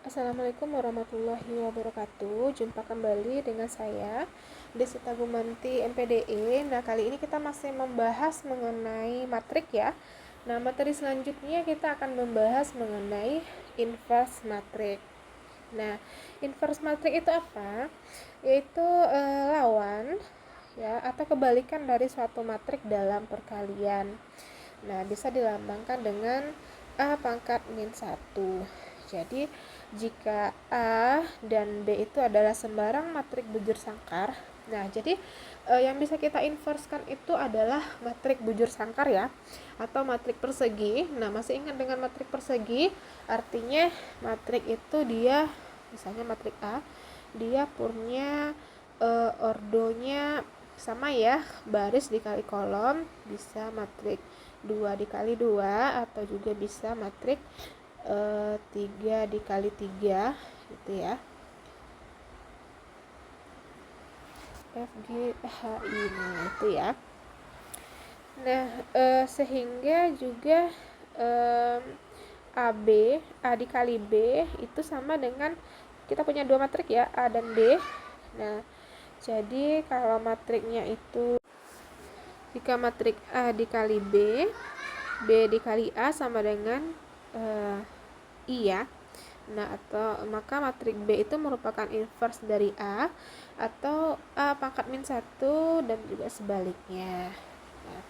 Assalamualaikum warahmatullahi wabarakatuh. Jumpa kembali dengan saya Desita Gumanti MPDE. Nah, kali ini kita masih membahas mengenai matrik ya. Nah, materi selanjutnya kita akan membahas mengenai inverse matrik. Nah, inverse matrik itu apa? Yaitu lawan ya atau kebalikan dari suatu matrik dalam perkalian. Nah, bisa dilambangkan dengan A pangkat min 1. Jadi, jika A dan B itu adalah sembarang matrik bujur sangkar, nah jadi yang bisa kita inverskan itu adalah matrik bujur sangkar ya, atau matrik persegi. Nah, masih ingat dengan matrik persegi? Artinya matrik itu dia, misalnya matrik A, dia purnya ordonya sama ya, baris dikali kolom, bisa matrik 2 dikali 2, atau juga bisa matrik 3 dikali 3 gitu ya, F, G, H, I, nah itu ya. Nah, sehingga juga AB, A dikali B itu sama dengan, kita punya dua matrik ya, A dan B. Nah, jadi kalau matriknya itu, jika matrik A dikali B, B dikali A sama dengan I ya. Nah, atau maka matrik B itu merupakan inverse dari A, atau A pangkat min 1 dan juga sebaliknya. Nah,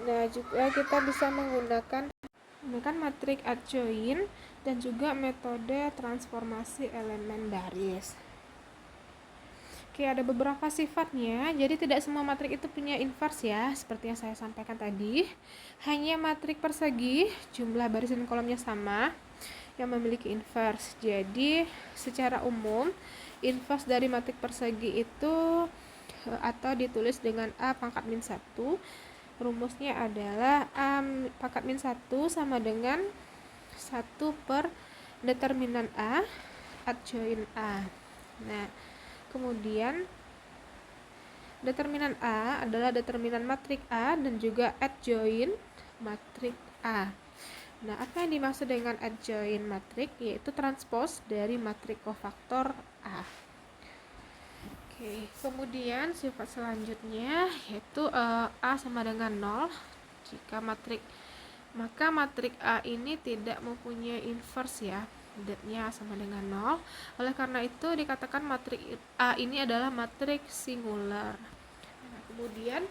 nah juga kita bisa menggunakan matrik adjoint dan juga metode transformasi elemen baris. Ada beberapa sifatnya, jadi tidak semua matrik itu punya inverse ya, seperti yang saya sampaikan tadi. Hanya matrik persegi, jumlah baris dan kolomnya sama, yang memiliki inverse. Jadi secara umum inverse dari matrik persegi itu atau ditulis dengan A pangkat min 1, rumusnya adalah A pangkat min 1 sama dengan 1 per determinan A adjoint A. Nah, kemudian determinan A adalah determinan matrik A dan juga adjoint matrik A. Nah, apa yang dimaksud dengan adjoint matrik? Yaitu transpose dari matrik kofaktor A. Kemudian sifat selanjutnya yaitu A sama dengan 0. Maka matrik A ini tidak mempunyai inverse ya, nya sama dengan 0. Oleh karena itu dikatakan matrik A ini adalah matrik singular. Nah, kemudian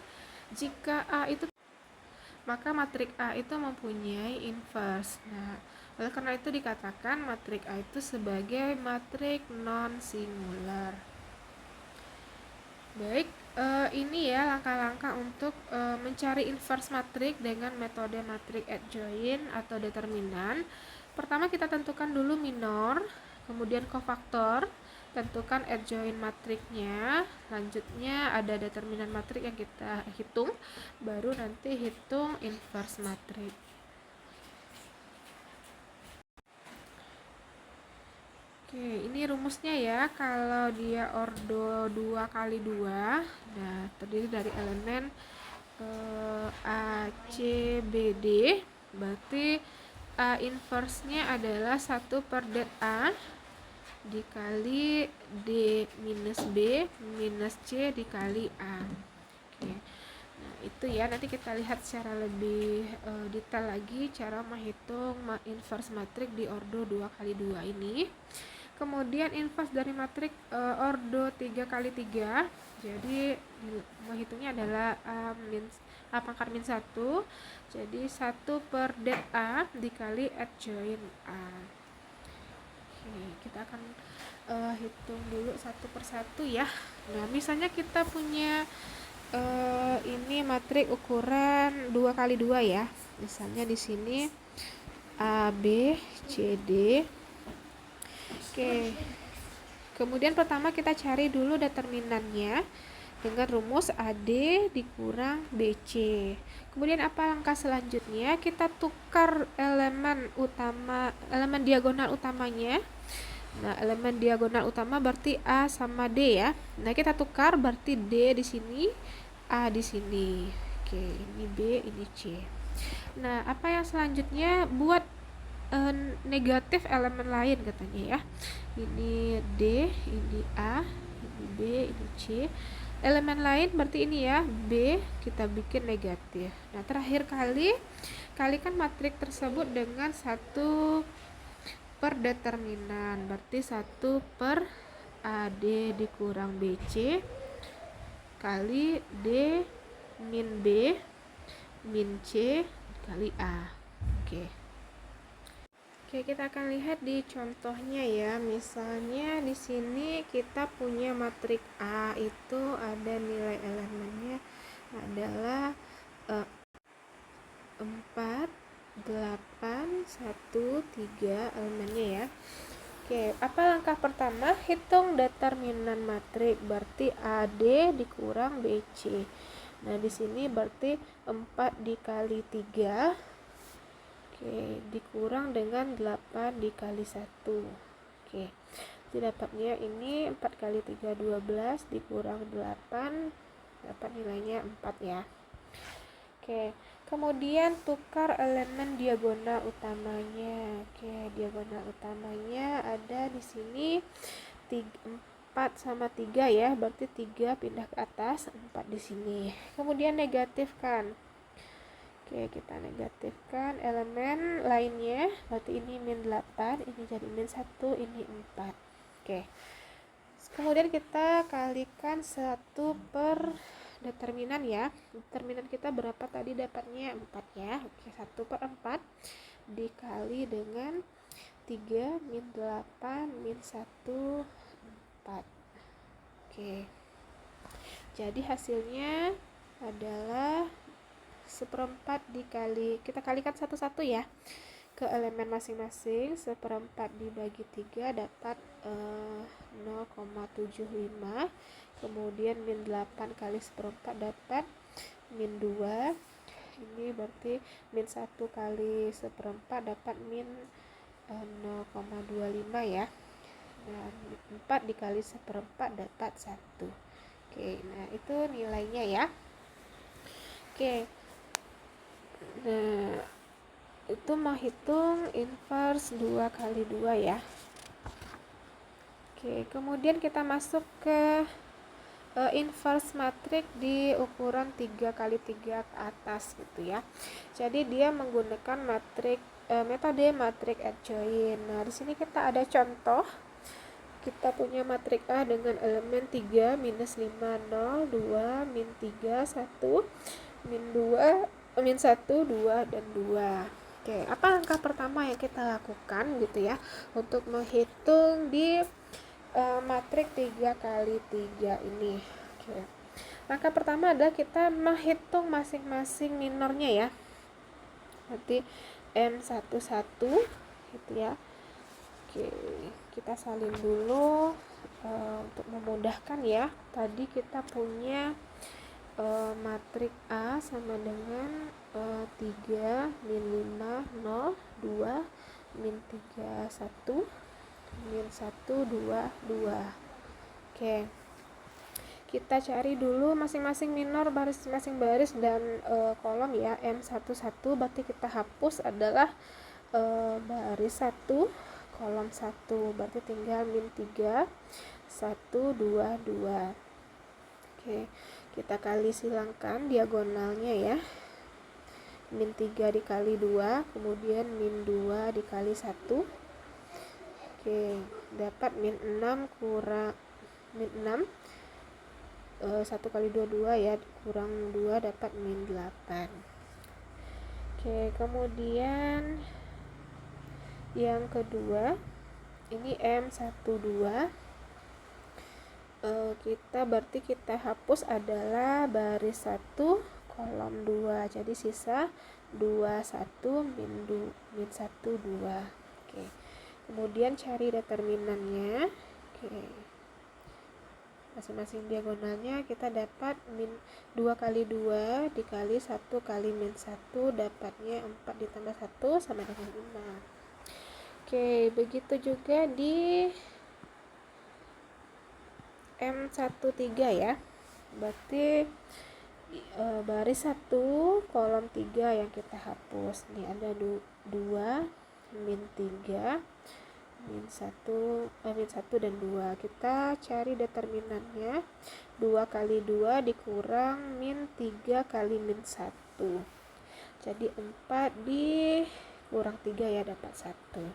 jika A itu, maka matrik A itu mempunyai inverse. Nah, oleh karena itu dikatakan matrik A itu sebagai matrik non singular. Baik, ini ya langkah-langkah untuk mencari inverse matrik dengan metode matrik adjoint atau determinan. Pertama kita tentukan dulu minor, kemudian kofaktor, tentukan adjoint matriknya, lanjutnya ada determinan matrik yang kita hitung, baru nanti hitung inverse matrik. Ini rumusnya ya. Kalau dia ordo 2 kali 2, nah terdiri dari elemen A, C, B, D, berarti A inverse-nya adalah 1 per det A dikali D minus B minus C dikali A. Nah, itu ya, nanti kita lihat secara lebih detail lagi cara menghitung inverse matrik di ordo 2 kali 2 ini. Kemudian inverse dari matrik ordo 3 kali 3, jadi menghitungnya adalah A pangkat min 1, jadi 1 per det A dikali adjoint A. Kita akan hitung dulu satu persatu ya. Nah, misalnya kita punya ini matrik ukuran 2 kali 2 ya. Misalnya di sini A, B, C, D. Kemudian pertama kita cari dulu determinannya dengan rumus AD dikurang BC. Kemudian apa langkah selanjutnya? Kita tukar elemen diagonal utamanya. Nah, elemen diagonal utama berarti A sama D ya. Nah, kita tukar berarti D di sini, A di sini. Ini B, ini C. Nah, apa yang selanjutnya? Buat negatif elemen lain katanya ya. Ini D, ini A, ini B, ini C. Elemen lain berarti ini ya, B kita bikin negatif. Nah, terakhir kalikan matrik tersebut dengan 1 per determinan, berarti 1 per AD dikurang BC kali D min B min C kali A. Oke, kita akan lihat di contohnya ya. Misalnya di sini kita punya matrik A, itu ada nilai elemennya adalah 4, 8, 1, 3 elemennya ya. Oke, apa langkah pertama? Hitung determinan matrik, berarti AD dikurang BC. Nah, di sini berarti 4 dikali 3 dikurang dengan 8 dikali 1. Jadi dapatnya ini 4 kali 3 12 dikurang 8, dapat nilainya 4 ya. Kemudian tukar elemen diagonal utamanya. Diagonal utamanya ada di sini 4 sama 3 ya, berarti 3 pindah ke atas, 4 di sini. Kemudian negatifkan. Kita negatifkan elemen lainnya, berarti ini min 8, ini jadi min 1, ini 4. Kemudian kita kalikan 1 per determinan ya. Determinan kita berapa tadi, dapatnya 4 ya. 1 per 4 dikali dengan 3 min 8 min 1 4. Jadi hasilnya adalah 1/4 dikali, kita kalikan satu-satu ya ke elemen masing-masing. 1/4 dibagi 3 dapat 0,75. Kemudian min 8 kali 1/4 dapat min 2. Ini berarti min 1 kali 1/4 dapat min 0,25 ya. Dan 4 dikali 1/4 dapat 1. Nah itu nilainya ya. Nah, itu menghitung inverse 2 kali 2 ya. Kemudian kita masuk ke inverse matrik di ukuran 3 kali 3 ke atas gitu ya. Jadi dia menggunakan metode matrik adjoint. Nah, di sini kita ada contoh. Kita punya matrik A dengan elemen 3, minus 5, 0, 2, min 3, 1, min 2, min 1, 2, dan 2. Apa langkah pertama yang kita lakukan gitu ya untuk menghitung di matrik 3 kali 3 ini. Langkah pertama adalah kita menghitung masing-masing minornya ya. Berarti M11 gitu ya. Kita salin dulu untuk memudahkan ya. Tadi kita punya matrik A sama dengan 3 min 5 0 2 min 3 1 min 1 2 2. Kita cari dulu masing-masing minor masing baris dan kolom ya. M11 berarti kita hapus adalah baris 1 kolom 1, berarti tinggal min 3 1 2 2. Kita kali silangkan diagonalnya ya. Min 3 dikali 2, kemudian min 2 dikali 1. Dapat min 6 kurang min 6. 1 kali 2 2 ya, kurang 2 dapat min 8. Kemudian yang kedua ini M12. Kita hapus adalah baris 1 kolom 2, jadi sisa 2 1 min 1 2. Kemudian cari determinannya. Masing-masing diagonalnya kita dapat min 2 kali 2 dikali 1 kali min 1, dapatnya 4 ditambah 1 sama dengan 5. Begitu juga di M13 ya. Berarti baris 1 kolom 3 yang kita hapus. Ini ada 2 min 3, min 1 dan 2. Kita cari determinannya. 2 kali 2 dikurang min 3 kali min 1. Jadi 4 dikurang 3 ya, dapat 1.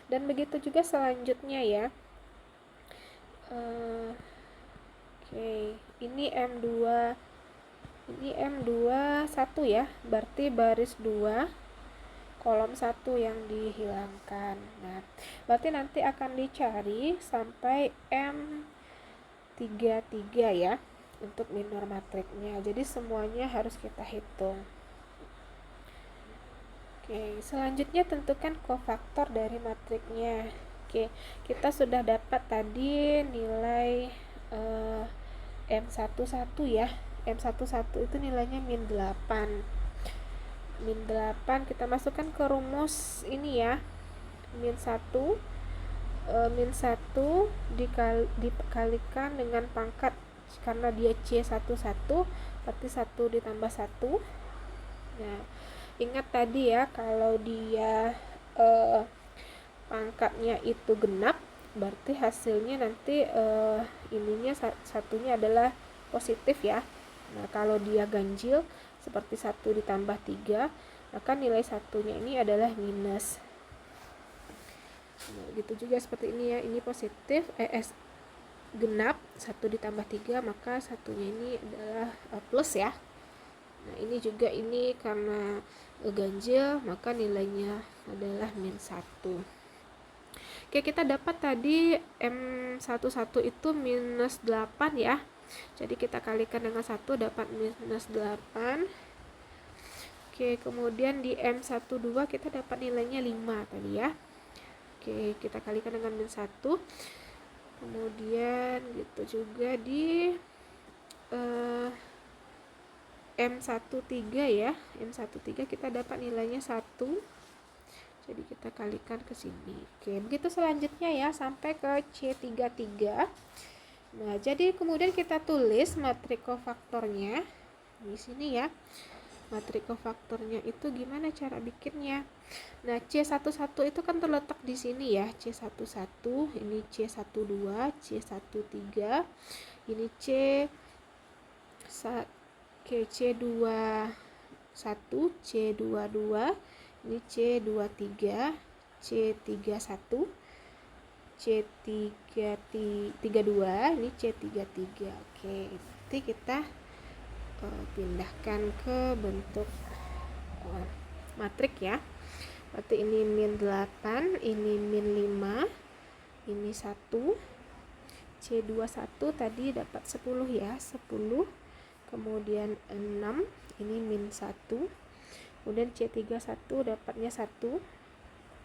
Dan begitu juga selanjutnya ya. Ini M2 1 ya, berarti baris 2 kolom 1 yang dihilangkan. Nah, berarti nanti akan dicari sampai M33 ya untuk minor matriknya. Jadi semuanya harus kita hitung. Selanjutnya tentukan kofaktor dari matriknya. Kita sudah dapat tadi nilai M11 ya. M11 itu nilainya min 8. Min 8 kita masukkan ke rumus ini ya. Min 1 dikalikan dengan pangkat, karena dia C11 berarti 1 ditambah 1. Nah, ingat tadi ya, kalau dia pangkatnya itu genap, berarti hasilnya nanti ininya satunya adalah positif ya. Nah, kalau dia ganjil seperti 1 ditambah 3, maka nilai satunya ini adalah minus. Nah, gitu juga seperti ini ya, ini positif, genap 1 ditambah 3, maka satunya ini adalah plus ya. Nah, ini juga ini karena ganjil, maka nilainya adalah min 1. Kita dapat tadi M11 itu minus 8 ya. Jadi kita kalikan dengan 1 dapat minus 8. Kemudian di M12 kita dapat nilainya 5 tadi ya. Kita kalikan dengan min 1. Kemudian gitu juga di M13 ya. M13 kita dapat nilainya 1. Jadi kita kalikan ke sini. Begitu selanjutnya ya sampai ke C33. Nah, jadi kemudian kita tulis matrik kofaktornya di sini ya. Matrik kofaktornya itu gimana cara bikinnya? Nah, C11 itu kan terletak di sini ya. C11, ini C12, C13, ini C21, C22, ini C23, C31, C32, ini C33. Nanti kita pindahkan ke bentuk matrik ya. Berarti ini min 8, ini min 5, ini 1. C21 tadi dapat 10 ya, 10. Kemudian 6, ini min 1. Kemudian C31 dapatnya 1.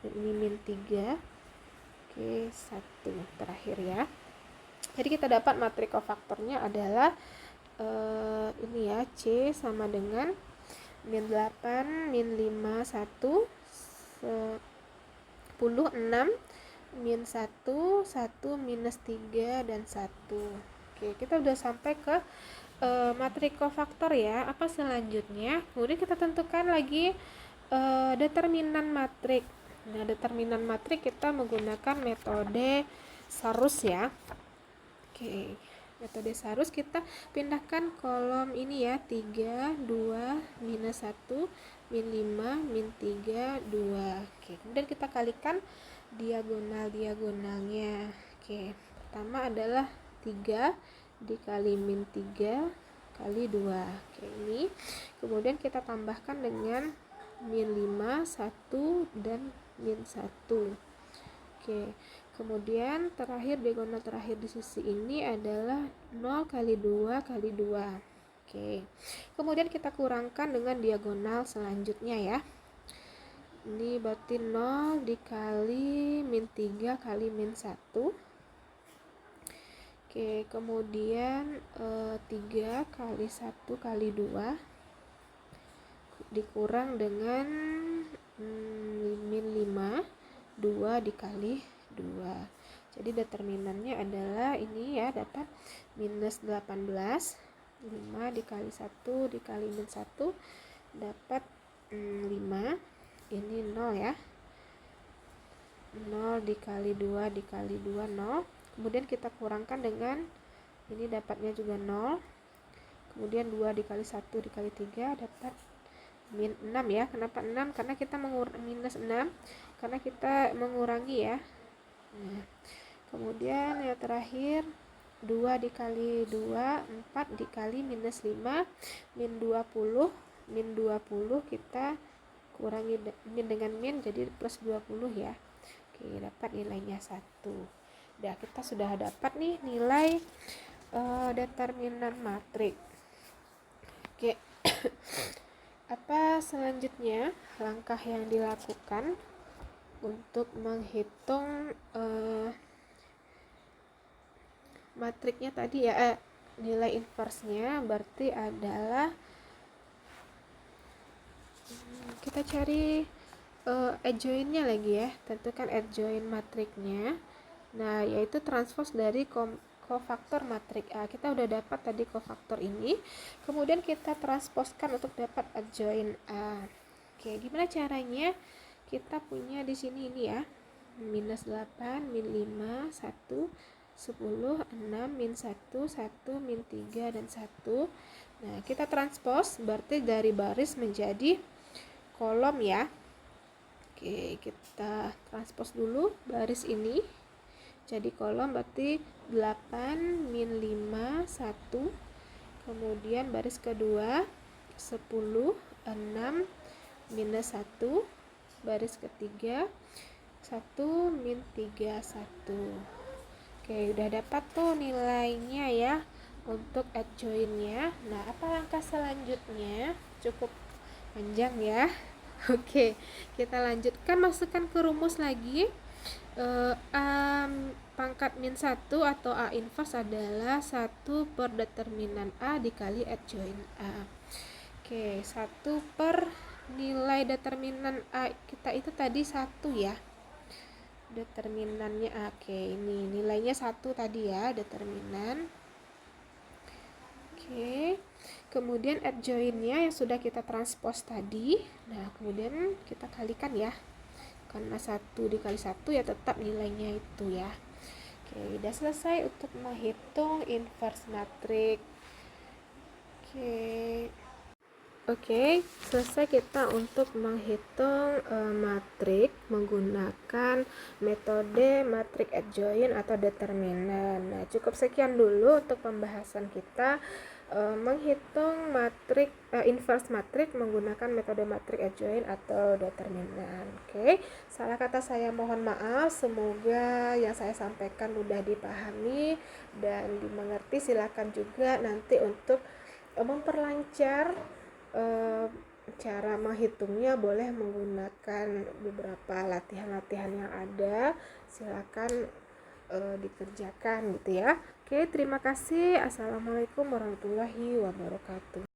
Dan ini min 3. 1 terakhir ya. Jadi kita dapat matrik kofaktornya adalah ini ya, C sama dengan min 8, min 5, 1, 10, 6, min 1, 1, minus 3, dan 1. Kita udah sampai ke matrik kofaktor ya. Apa selanjutnya? Kemudian kita tentukan lagi determinan matrik. Nah, determinan matrik kita menggunakan metode Sarus ya. Metode Sarus kita pindahkan kolom ini ya, 3, 2, minus 1, min 5, min 3, 2. Kemudian kita kalikan diagonal-diagonalnya. Pertama adalah 3 dikali min 3 kali 2. Ini. Kemudian kita tambahkan dengan min 5, 1, dan min 1. Kemudian terakhir diagonal terakhir di sisi ini adalah 0 kali 2 kali 2. Kemudian kita kurangkan dengan diagonal selanjutnya ya. Ini berarti 0 dikali min 3 kali min 1. Kemudian 3 kali 1 kali 2 dikurang dengan min 5, 2 dikali 2. Jadi determinannya adalah ini ya, dapat minus 18. 5 dikali 1 dikali min 1 dapat 5. Ini 0 ya. 0 dikali 2 dikali 2 0. Kemudian kita kurangkan dengan ini, dapatnya juga 0. Kemudian 2 dikali 1 dikali 3 dapat min 6 ya. Kenapa 6? Karena kita minus 6 karena kita mengurangi ya. Nah, kemudian yang terakhir 2 dikali 2 4 dikali minus 5 min 20. Min 20 kita kurangi min dengan min jadi plus 20 ya. Oke, dapat nilainya 1. Nah, kita sudah dapat nih nilai determinan matrik. Oke. Apa selanjutnya langkah yang dilakukan untuk menghitung matriknya tadi ya, nilai inversnya berarti adalah kita cari adjointnya lagi ya, tentukan adjoint matriknya. Nah, yaitu transpose dari kofaktor matrik A. Kita udah dapat tadi kofaktor ini, kemudian kita transposkan untuk dapat adjoint A. Oke, gimana caranya? Kita punya di sini ini ya, minus 8, min 5, 1, 10, 6, min 1, 1, min 3, dan 1. Nah, kita transpose berarti dari baris menjadi kolom ya. Oke, kita transpose dulu baris ini jadi kolom, berarti 8, min 5, 1. Kemudian baris kedua 10, 6, minus 1. Baris ketiga 1, min 3, 1. Oke, udah dapat tuh nilainya ya untuk adjointnya. Nah, apa langkah selanjutnya? Cukup panjang ya. Oke, kita lanjutkan, masukkan ke rumus lagi. A pangkat min 1 atau A inverse adalah 1 per determinan A dikali adjoint A. Oke, 1 per nilai determinan A kita itu tadi 1 ya. Determinannya A. Oke, ini nilainya 1 tadi ya, determinan. Oke, kemudian adjointnya yang sudah kita transpose tadi. Nah, kemudian kita kalikan ya, karena 1 dikali 1 ya tetap nilainya itu ya. Oke, udah selesai untuk menghitung inverse matrik. Oke, selesai kita untuk menghitung matrik menggunakan metode matrik adjoint atau determinan. Nah, cukup sekian dulu untuk pembahasan kita menghitung matrik inverse matrik menggunakan metode matrik adjoint atau determinan. Oke, salah kata saya mohon maaf. Semoga yang saya sampaikan mudah dipahami dan dimengerti. Silakan juga nanti untuk memperlancar cara menghitungnya boleh menggunakan beberapa latihan-latihan yang ada. Silakan dikerjakan gitu ya. Oke, terima kasih. Assalamualaikum warahmatullahi wabarakatuh.